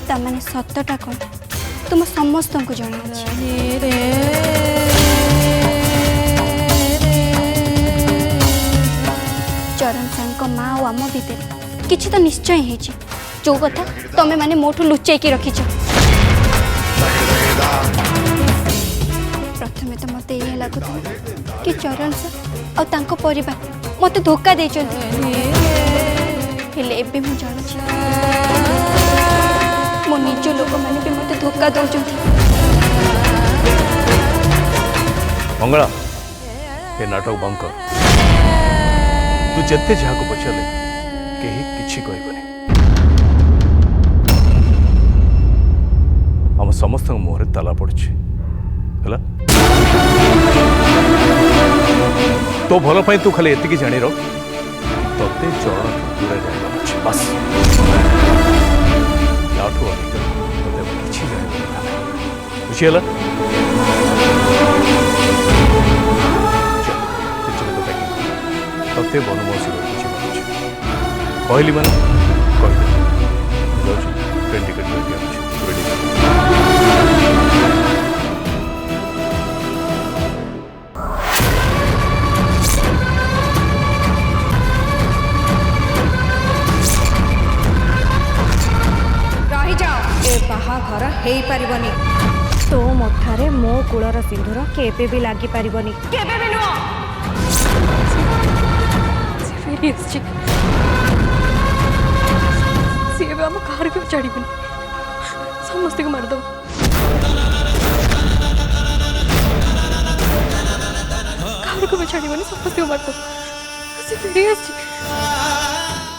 तामाने सतटा कौन तुम समस्त को जना चरण सां माँ और आम भितर किसी तो निश्चय है जो कथा तमें मैंने मोठू लुचेक रखीच प्रथमे तो मत ये लगुता कि चरण सां और परिवार मत धोखा दे मु जानुची मो निज लोक मैंने भी मत धोखा दौरान मंगला ये नाटक बंद कर तू जिते जहाँ को पचारे कहीं किसी कहबनी आम समस्त मुहर ताला पड़ी तो भल पाई तू खाली एति जानी रख तते चरण दूर जाना अच्छे बस याठू अधिक तते किसी जान बुझीगला तते बनमोसी कहली मैंने ट्रेन टिकेट बाहाघर हो पारबनी तो मथारे मो कूलर सिंधुर केबे भी लागी पारबनी केबे भी नुह आम कार को छाड़बनी समस्त को मारद कार को भी छाड़बनी समस्त को मारद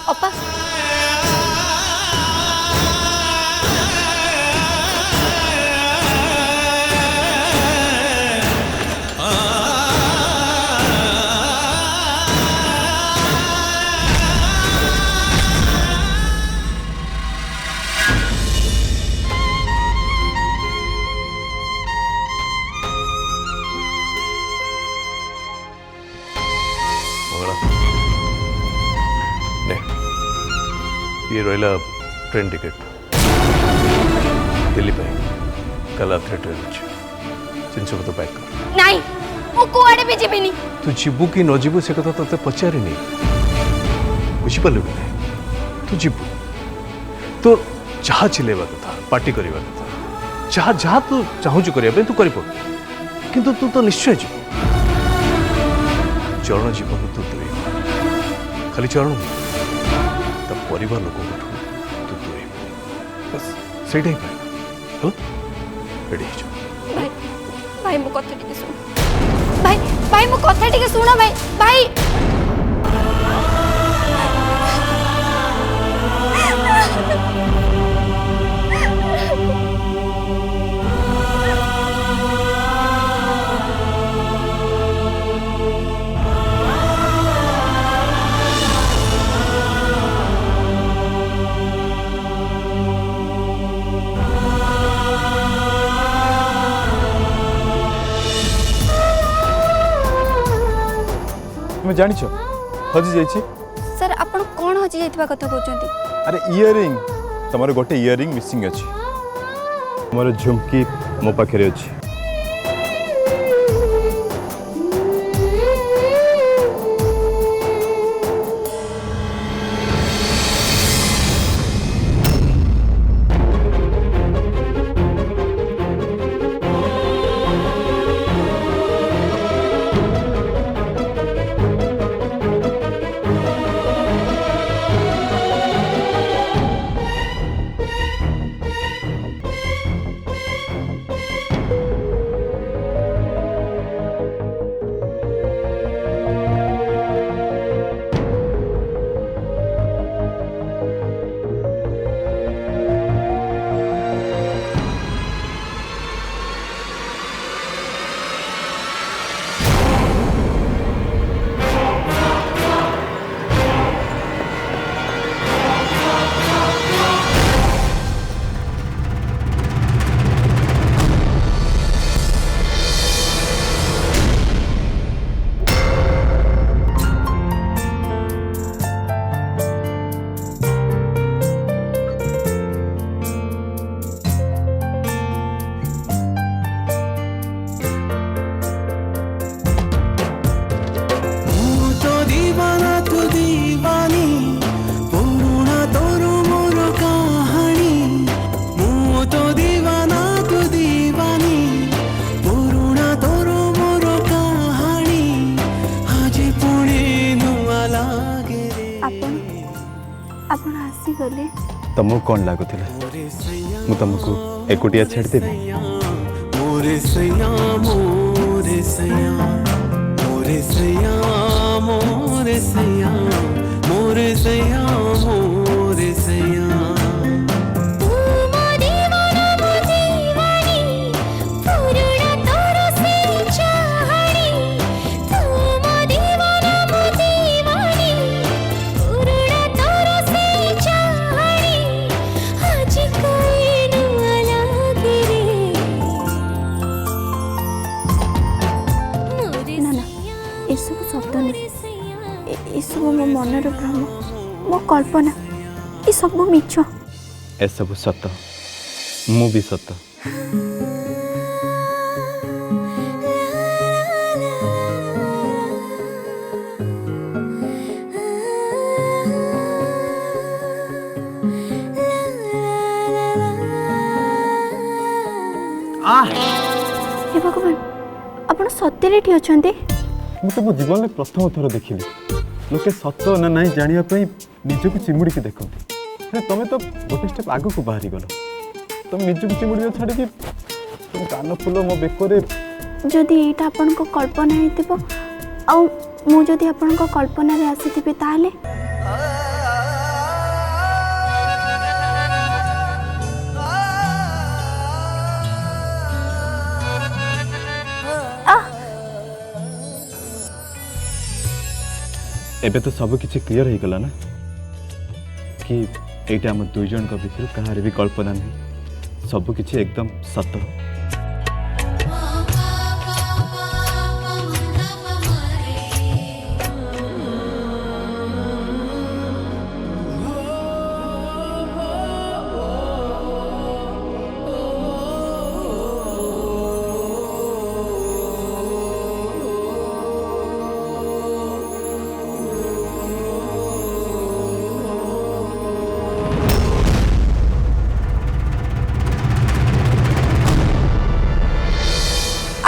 अपा ये रहा ट्रेन टिकेट दिल्ली कल रात ट्रेन अच्छे जिनस तो पैक कर नहीं मु कुआडे भी जीविनी तू जीवु कि न जीवु से कथा ते पचारि नहीं बुझिपारू कि नहीं तू जीवु तो जहाँ चिल्लेवा कथा पार्टी करवा कथा जहाँ जहाँ तू चाहूँ करने तू कर किंतु तू तो निश्चय जीव चरण जीवन तू दूर खाली चरण परिवार लोक तू दूर बस से रेडी भाई भाई मो कथा टिके सुन भाई भाई मो कथा टिके सुन भाई भाई तुम जान हजि जाइए सर आपण कौन हजि जाइथिबा कथा कहउचंती अरे इयरिंग तुम गोटे इयरिंग मिसिंग अच्छी तुम झुमकी मो पाखे अच्छी ଆପଣ ଆସିଗଲେ तुमको कौन लगुला मु तुमको एकुटिया छाड़देवी मोरे सैया मोरे सैया मोरे सैया मोरे सैया मोरे सैया मोरे सैया ना ना एसबू शब्द नहीं एसबू मो मनर भ्रम मो कल्पना ये सब मिछ ए सब सत मु भी सत हे भगवान आपण सत्यरे एठी अछंती मु तो मो जीवन में प्रथम थर देखिली लोके सत ना नहीं जानिया पई निजको चिमुड़ी के देखंती अरे तमे तो गोटे स्टेप आगु को बाहरी गलो तुम निजको चिमुड़ी छाड़ी कि तुम कान फुल मो बेकोरे जदि एटा आपण को कल्पना हेतिबो आ मु जदि आपण को कल्पना रे आसीथिबे ताले एबे तो सब किसी क्लियर हो गला ना कि एटा हम दुई जन का भीतर कहार भी कल्पना नहीं सब किसी एकदम सत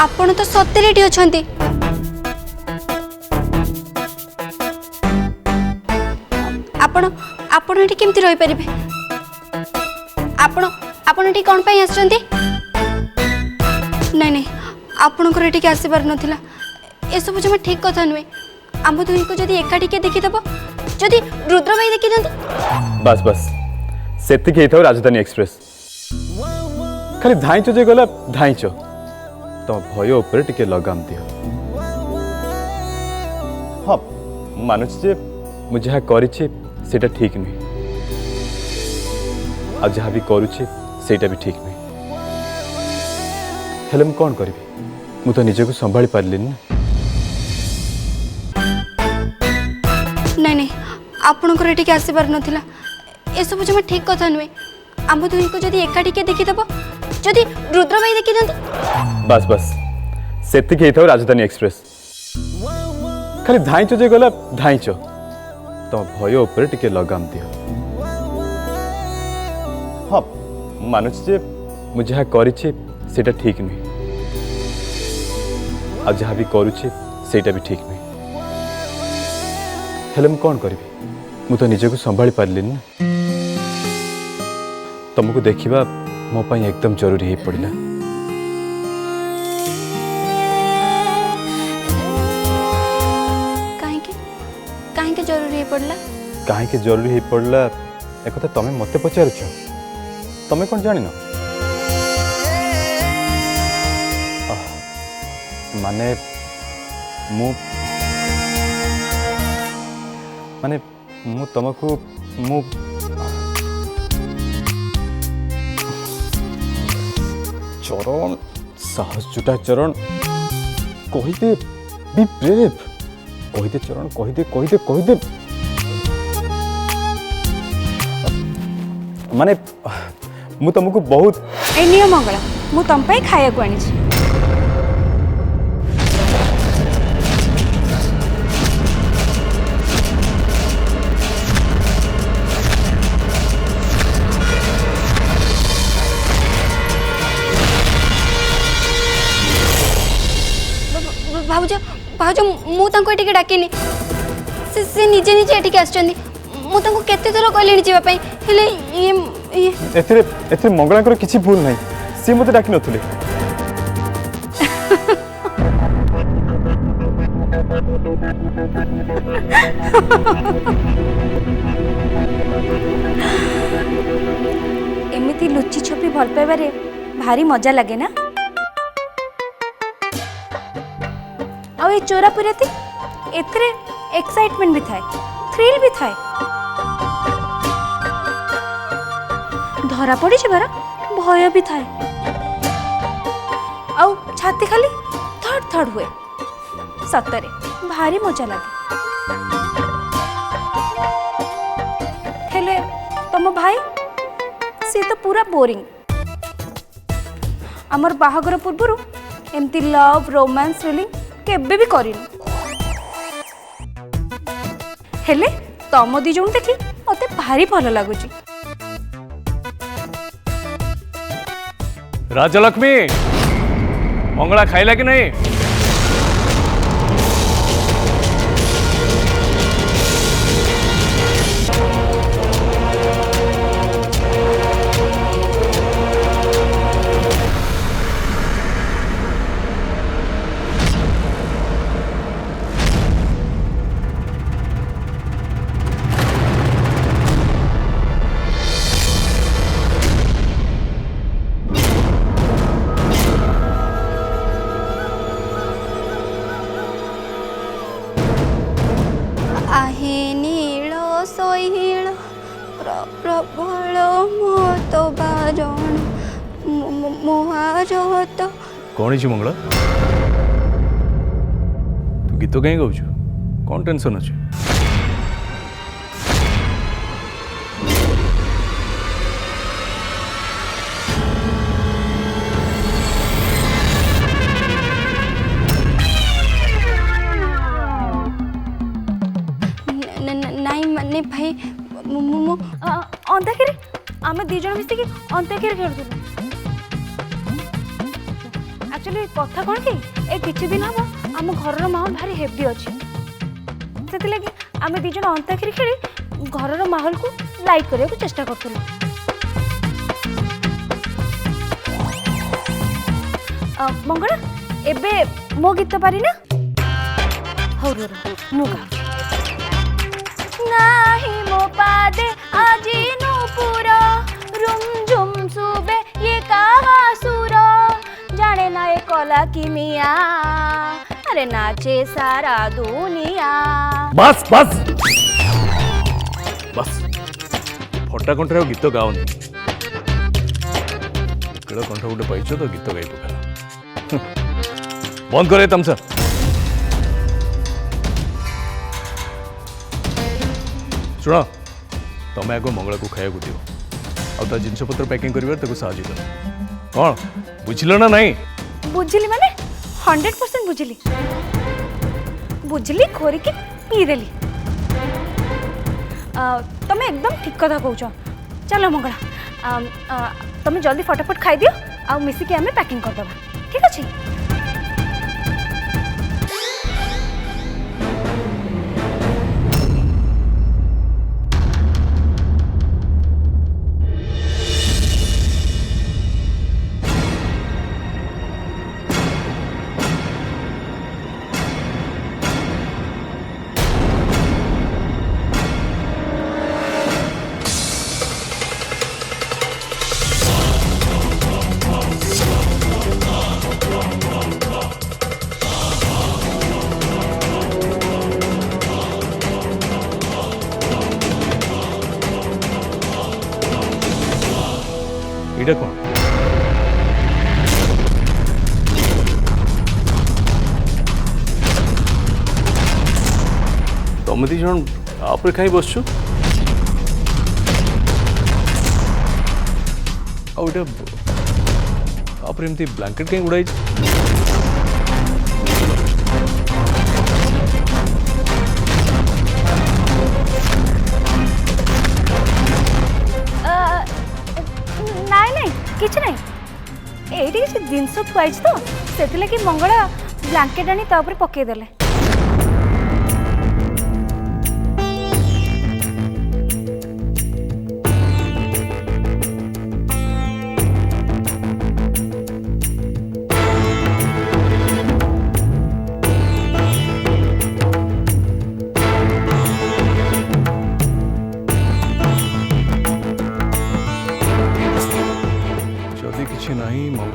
आपण तो सत्यरे एठी अछंती आपण आपण एठी केमती रहि परिबे आपण आपण एठी कोन पई आछंती नहीं नहीं आपण को एठी के आसीबार नथिला ए सब जमा ठीक कथा नुए आम दुई को जदी एकाठी के देखि दबो जदी रुद्र भाई देखि दंती बस बस सेति के हेथौ राजधानी एक्सप्रेस खाली धाइचो जे गला धाइचो तो भय ऊपर टिके लगाम दियो हाँ मानुच जे मुझे जहाँ करिछि सेटा ठीक नहीं आ जहाँ भी करुछि सेटा भी ठीक नहीं हेले मु कौन करिबि मु तो निजे को संभाली पारलिन ना नहीं नहीं आपण को एठी के आसीबार नथिला ए सब जमा ठीक कथा नुए आम दुई को जदी एकाठी के देखि दबो जदी रुद्र भाई देखि दंती बस बस सेति के हेथौ राजधानी एक्सप्रेस खाली धाइचो जे गला धाइचो तो भय ऊपर टिके लगाम दियो हाँ मानुच जे मुझे जहाँ करिछि सेटा ठीक नहीं आ जहाँ भी करुछि सेटा भी ठीक नहीं हेले मु कौन करिबि मु तो निजे को संभाली पारलिन ना तुमको देखिबा मो पई एकदम जरूरी हो पड़िला काहे जरूरी पड़ला काहे जरूरी हो पड़ला एक कथा तमे मते पचारुछ तमे कोन जानि न माने मु तुमको मु चरण साहस जुटा चरण कहीदे बी ब्रेव कहीदे चरण कहीदे माने मु तुमको बहुत ए नियो मंगला मु तम पे खाया को आनी छी भाउज भाउज मु तांको एटिके डाकिनी से निजे निजे एटिके आछचंदी ମୁଁ ତାଙ୍କୁ କେତେ ଥର କହିଲିଣି ଯିବା ପାଇଁ ହେଲେ ଏଥିରେ ମଙ୍ଗଳାଙ୍କର କିଛି ଭୁଲ ନାହିଁ। ସିଏ ମୋତେ ଡାକି ନଥିଲେ। एमती लुचि छुपी भल पाइबारे भारी मजा लगे ना। आ ये चोरा पुराती एथरे एक्साइटमेंट भी थाए, थ्रिल भी थाए। धरा पड़ी जबार भय भी थाए। आउ छाती खाली थड़ थड़ हुए। सतरे भारी मजा लगे। हेले तुम भाई सी तो पूरा बोरिंग। आमर बाहागर पूर्वर एमती लव रोमांस थ्रिलिंग केबे भी करिनु। हेले तम दी जण देखी मते भारी भल लागुची। राजलक्ष्मी मंगला खाइला कि नहीं? आहे नील शैल प्रबल मत बारण मुहारत। कौन है मंगला? तू गीत कहीं गाँव? कौन टेंशन अच्छे? नाई माने भाई अंताक्षरी आम दी जण मिसिकी अंताक्षरी खेलुलु। एक्चुअली कथा कौन कि ए किछि दिन हम आम घर माहौल भारी हेवी अच्छी से लगी आम दी जण अंताक्षरी खेली घर माहौल को लाइट करने को चेष्टा करूँ। मंगला एबे मो गीत पारी ना हौ रो मु गा नाही मो पादे आजी नूपुर रुम झुम सुबे ये कहा सुर जाने ना ये कला की मिया अरे नाचे सारा दुनिया। बस बस बस फटा कंठरे गीत गाओनी। केड़ा कंठ गोटे पाइछ तो गीत गाई पका। बंद करे तमसा। शुण तमें आग मंगला को खाया दियो आ जिनपतर पैकिंग कर साहय कर। कौन बुझल ना नहीं? बुझिली माने 100% बुझिली बुझिली खोरी के पीदेली। तमें एकदम ठीक कथा कहूछ। चलो मंगला तमें जल्दी फटाफट खाई दियो आ मिसिकी आमे पैकिंग कर दबा। ठीक अछि? एटा कौन? तुम दी जन आप कहीं बस आप एमती ब्लैंकेट कहीं उड़ाई? किछि नहीं एठी किछि जिंस थुआइछ तो सेति लगी मंगला ब्लैंकेट आनी ता ऊपर पके देले।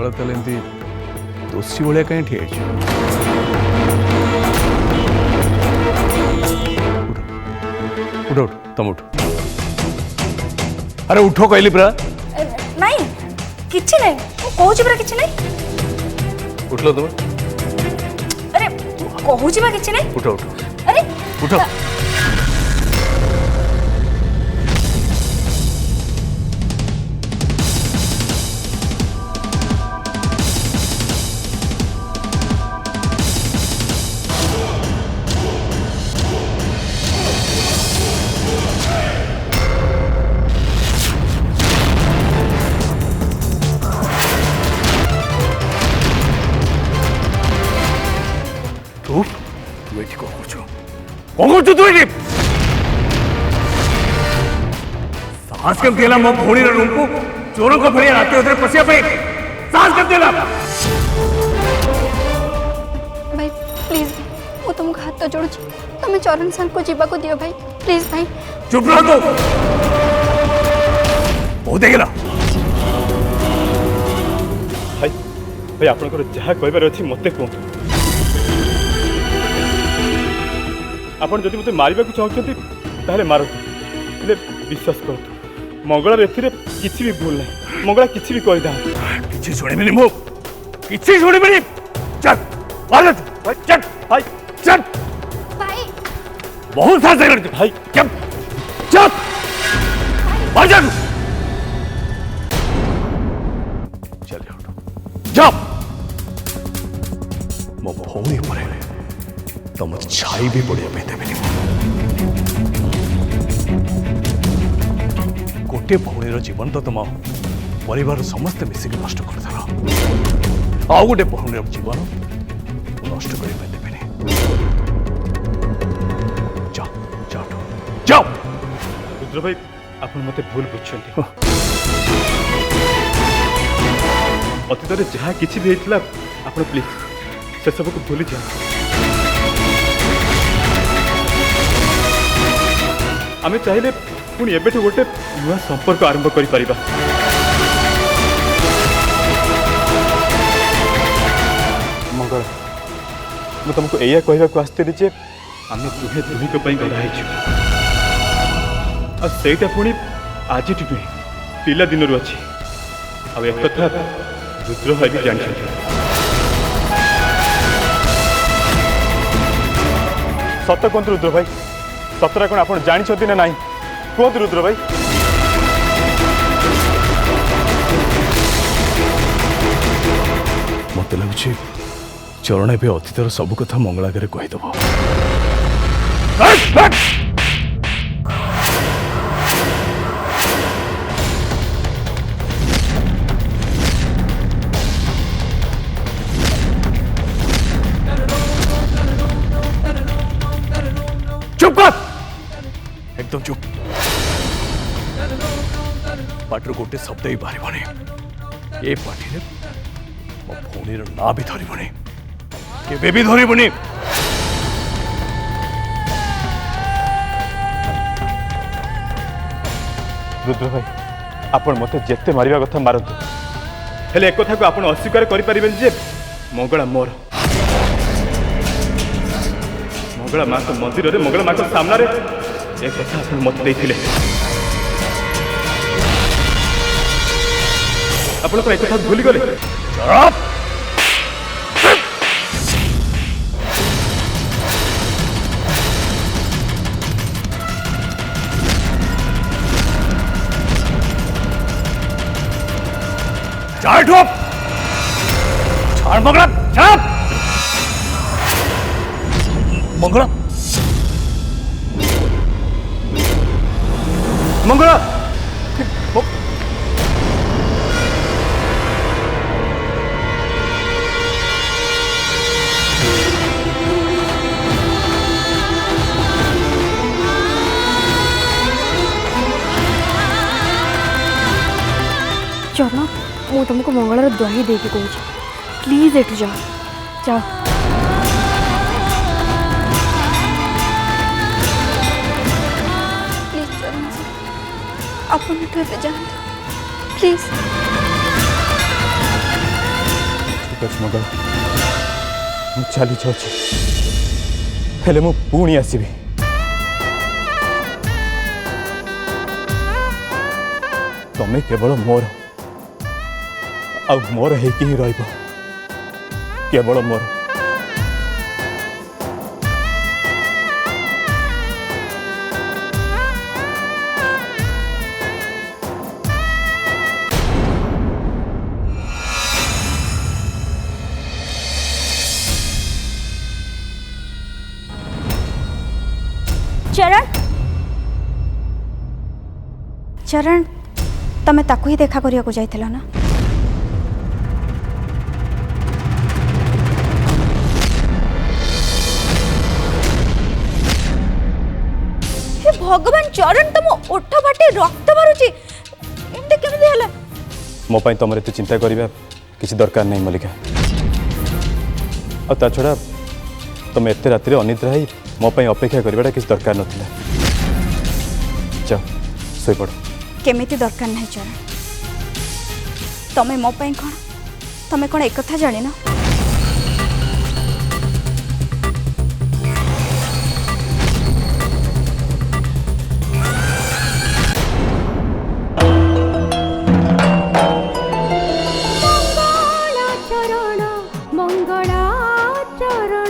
मंगला ताले एमती दोषी भाया कहीं ठिया उठ उठ तुम उठ अरे उठो कहली परा ନାଇଁ କିଛି ନାହିଁ ମୁଁ କହୁଛି ପରା କିଛି ନାହିଁ उठलो तुम ଆରେ କହୁଛି ବା କିଛି ନାହିଁ उठो उठो ଆରେ उठो तू तू ये कौन कर तू ये साहस कम देला मो भोणी रूम को चोरों को भरिया रात उधर पसिया पे साहस कम देला भाई प्लीज वो तुमको हाथ जोड़ू तुम्हें चरण सर को जीवा को दियो भाई प्लीज भाई चुप रहो तो वो देखेला भाई भाई आपनकर जहाँ कहबार अच्छी मत कहतु आपन जदि मते मारिबा को चाहते ताहले मारतु हेले विश्वास करतु मंगलार एथिरे किछि भी भूल नहीं मंगला किछि भी कहि दा किछि सुने मिली मो किछि सुने मिली चल मार तू भाई चल भाई चल भाई बहुत साथ से करते भाई चल चल मार जा चल जाओ मो भौणी परे तुम छाई भी पड़िया पे देवेनि गोटे भौणीर जीवन तो तुम परिवार समस्ते मिसिक नष्ट करदेल आउ गोटे भौणीर जीवन नष्ट करने देवेनि जाओ जाओ जाओ रुद्र भाई आपन मते भूल बुझछन्ती अतीत जहाँ किसी भी होता आप प्लीज से सब को भूली जाए आम चाहिए पुणी एबेठू गोटे नुआ संपर्क आरंभ कर पारिबा मंगल मु तुमको एया कहबा को आस्ते जे आम दुहे दुहिक पई गढ़ा हेछु आ सेटा पुणी आज नुहे पिला दिन अच्छी आ एक कथा रुद्र भाई भी जानते सत कहतु रुद्र भाई सतरा कौन आप जानते ना ना कहतु रुद्र भाई मत लगुच चरण ए अतीतर सब कथा मंगला आगे कहीदेव चुप कर एकदम चुप पाटर गोटे शब्द ही बाहर ए पार्टी मो भौणीर ना भी धरबनी केबे भी धरबनी रुद्र भाई आपण मते जेते मारिबा कथा मारतु हेले एक कथा को आपण अस्वीकार करि परिबेन जे मंगला मोर मंगला माँ मंदिर रे मंगला माँ सामना रे एक कथा आपण मत देथिले आपण को एक कथा भूली गले चार ठोप चार मंगला चार मंगला मंगला चरण मु तुमको मंगलार दही देके कहूँ प्लीज एठू जाओ जाओ प्लीज चरण अपन एठू जाओ प्लीज ଅଛି ମଙ୍ଗଳ, ମୁଁ ଚାଲି ଯାଉଛି, ହେଲେ ମୁଁ ପୁଣି ଆସିବି। ତମେ କେବଳ ମୋର ଆଉ ମୋର ହେଇକି ହିଁ ରହିବ, କେବଳ ମୋର। चरण चरण तमे ताकू ही देखा करिया को जाइथिला ना? हे भगवान चरण तुम ओठ बाटे रक्त बारुची एमते केमते हला? मो पाई तुम तू चिंता करवा किसी दरकार नहीं मल्लिका। आ छड़ा तुम एत राति अनिद्रा ही मो पाई अपेक्षा करवाटा किसी दरकार नथिला। जाओ सोई पड़। केमिति दरकार नहीं चरण, तमे मो पाई कौन, तमे कौन एक कथा जानी ना? मंगलाचरण